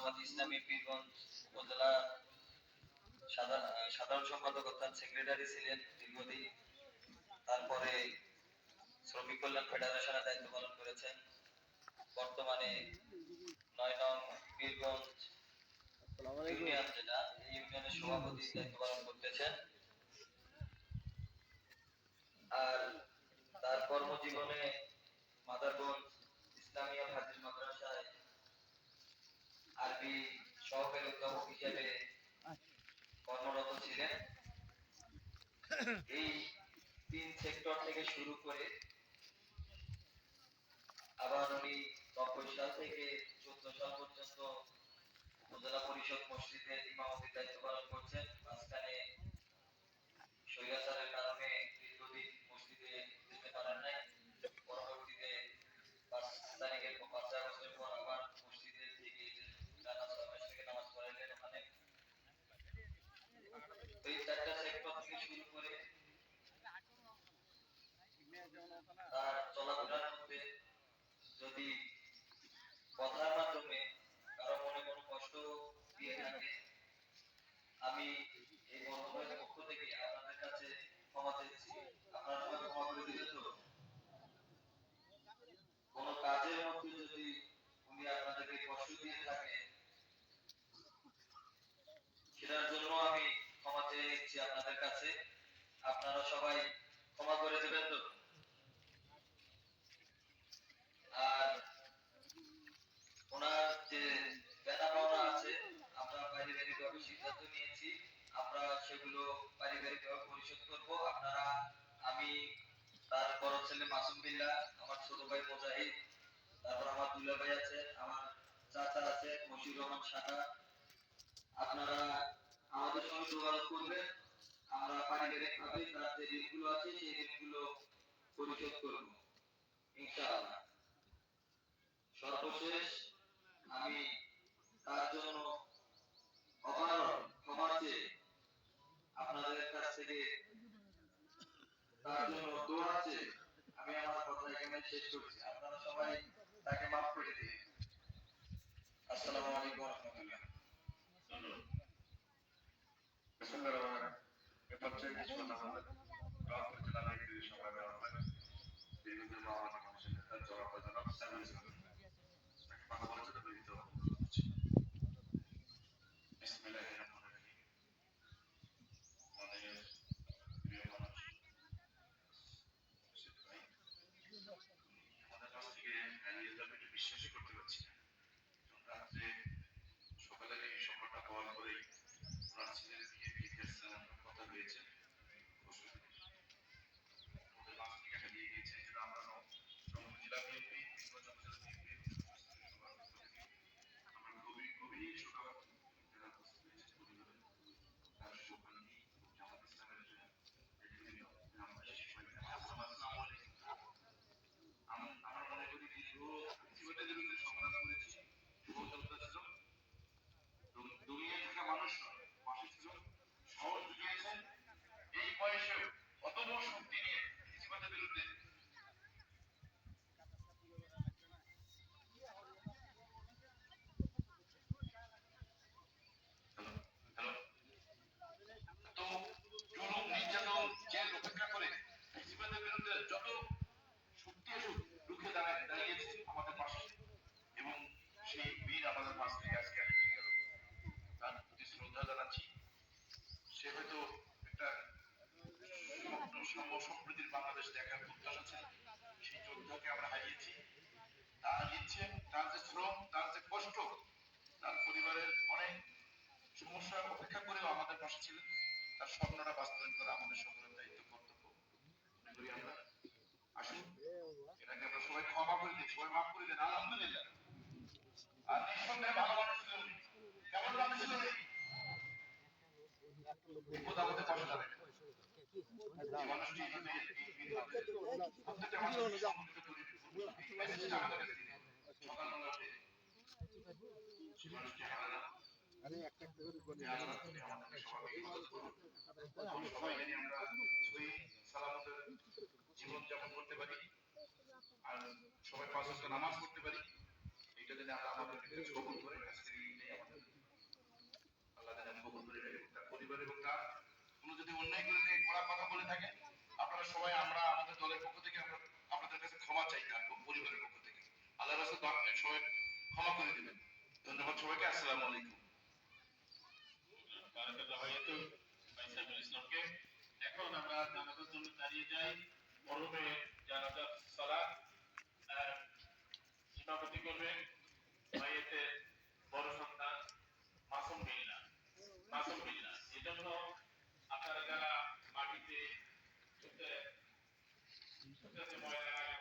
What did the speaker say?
জামাত ইসলামী পীরগঞ্জ উপজেলা সাধারণ সম্পাদক অর্থাৎ সেক্রেটারি ছিলেন দীর্ঘদিন। তারপরে শ্রমিক কল্যাণ ফেডারেশনের দায়িত্ব পালন করেছেন। বর্তমানে ৯ নং পীরগঞ্জ ইউনিয়ন যেটা, এই ইউনিয়নের সভাপতির দায়িত্ব পালন করতেছেন। আর তার কর্মজীবনে মাদারগঞ্জ ইসলামিয়া হাজির মাদ্রাসায় আরবি সহকারী অধ্যাপক হিসেবে কর্মরত ছিলেন। এই ৩ সেক্টর থেকে শুরু করে আবার উনি ৯০ সাল থেকে ১৪ সাল পর্যন্ত উপজেলা পরিষদ মসজিদের ইমামতির দায়িত্ব পালন করছেন। মাঝখানে স্বৈরাচারের কারণে দীর্ঘদিন মসজিদে যেতে পারেন নাই। পরবর্তীতে ৫ তারিখের ৫ আগস্টের পর আবার মসজিদের থেকে নামাজ পড়াইলেন ওখানে। এই ৪টা সেক্টর থেকে শুরু করে তার চলাফেরার মধ্যে যদি কথার মাধ্যমে কারো মনে কোনো কষ্ট দিয়ে থাকে, আমি এই মহোদয়ের পক্ষ থেকে আপনাদের কাছে ক্ষমা চাইছি। আপনারা সবাই ক্ষমা করে দিবেন তো? কোন কাজের মধ্যে যদি উনি আপনাদেরকে কষ্ট দিয়ে থাকে, সেটার জন্য আমি ক্ষমা চেয়ে নিচ্ছি আপনাদের কাছে। আপনারা সবাই ক্ষমা করে দেবেন তো? আর ওনার যে দেনা পাওনা আছে, আমরা পারিবারিকভাবে সিদ্ধান্ত নিয়েছি, আমরা সেগুলো পারিবারিকভাবে পরিশোধ করব। আপনারা, আমি, তার বড় ছেলে মাসুম বিল্লাহ, আমার ছোট ভাই মুজাহিদ, তারপর আমার দুলা ভাই আছে, আমার চাচা আছে মশিউর রহমান শাখা। আপনারা আমাদের সঙ্গে যোগাযোগ করবেন। আমরা পারিবারিকভাবে তার যে ঋণগুলো আছে সেই ঋণগুলো পরিশোধ করব ইনশাআল্লাহ। সর্বশেষ আমি তার জন্য অপারণ ক্ষমা চেয়ে আপনাদের কাছ থেকে তার জন্য দোয়া চেয়ে আমি আমার কথা এখানে শেষ করছি। আপনারা সবাই তাকে মাফ করে দিন। আসসালামু আলাইকুম ওয়া রাহমাতুল্লাহ। বিশ্বাসই করতে পারছি না। রাত্রে সকালে এই খবরটা পাওয়ার পরেই ওনার ছেলের বিয়ে ঠিক আসছে, কথা হয়েছে। ওদের মাছ থেকে হারিয়ে গিয়েছে, যেটা আমরা জেলা বিএনপি আমরা খুবই খুবই শোকাহত। যারা উপস্থিত হয়েছে পরিবারে তার শোকান্তি জামাত ইসলামের গ্রামবাসী সবাই। আমার মনে করি দীর্ঘ জীবনের বিরুদ্ধে সংগ্রাম করেছি, যুবযোদ্ধা ছিল, দুনিয়া থাকা মানুষ পাশে ছিল, সাহস জুগিয়েছেন। এই বয়সেও অত বড় শক্তি নিয়ে জীবনের বিরুদ্ধে তো জুলুম নির্যাতন জেল উপেক্ষা করে জীবনের বিরুদ্ধে যত শক্তি আসুক রুখে দাঁড়িয়েছে আমাদের পাশে, এবং সেই বীর আমাদের পাশ থেকে আজকে হারিয়ে গেল। তার প্রতি শ্রদ্ধা জানাচ্ছি। সে হয়তো একটা সম্প্রীতির বাংলাদেশ দেখার প্রত্যাশা ছিল, সেই যোদ্ধাকে আমরা হারিয়েছি। তার ইচ্ছে, তার যে শ্রম, তার যে কষ্ট, তার পরিবারের অনেক সমস্যা অপেক্ষা করেও আমাদের পাশে ছিলেন। তার স্বপ্নটা বাস্তবায়ন করা আমাদের সকলের দায়িত্ব, কর্তব্য মনে করি আমরা। আসুন এটাকে আমরা সবাই ক্ষমা করে দিই, সবাই মাফ করে দেন, আলহামদুলিল্লাহ। আর নিঃসন্দেহে ভালো মানুষ ছিল, কেমন মানুষ ছিল, বিপদ আমাদের পাশে দাঁড়ায়। যে মানুষটি প্রত্যেকটা মানুষের সম্মিলিত করে মেসেজটা আমাদের কাছে দিলেন সকালবেলা উঠে, সে মানুষটি হারালাম। আমাদেরকে সবাইকে ইবাদত করুন, সবাই জানি আমরা সহি সালামতের জীবন যাপন করতে পারি, আর সবাই ৫ ওয়াক্ত নামাজ পড়তে পারি। এটা যদি আমরা আমাদের ভিতরে কবুল করে, আজকের এই সবাই আমরা আমাদের দলের পক্ষ থেকে আমরা আপনাদের কাছে ক্ষমা চাই তার পরিবারের পক্ষ থেকে। আল্লাহর রাস্তায় সবাই ক্ষমা করে দিবেন। ধন্যবাদ সবাইকে। আসসালামু আলাইকুম। বারাকাল্লাহু ফিকুম ভাই সাইফুল ইসলামকে। এখন আমরা জানাজার জন্য দাঁড়িয়ে যাই। মরহুমের জানাজার সালাত ইমামতি করবেন মাইয়েতের বড় সন্তান মাসুম বিল্লাহ। এজন্য আপনারা যারা মাটিতে ছুটতে ময়দানে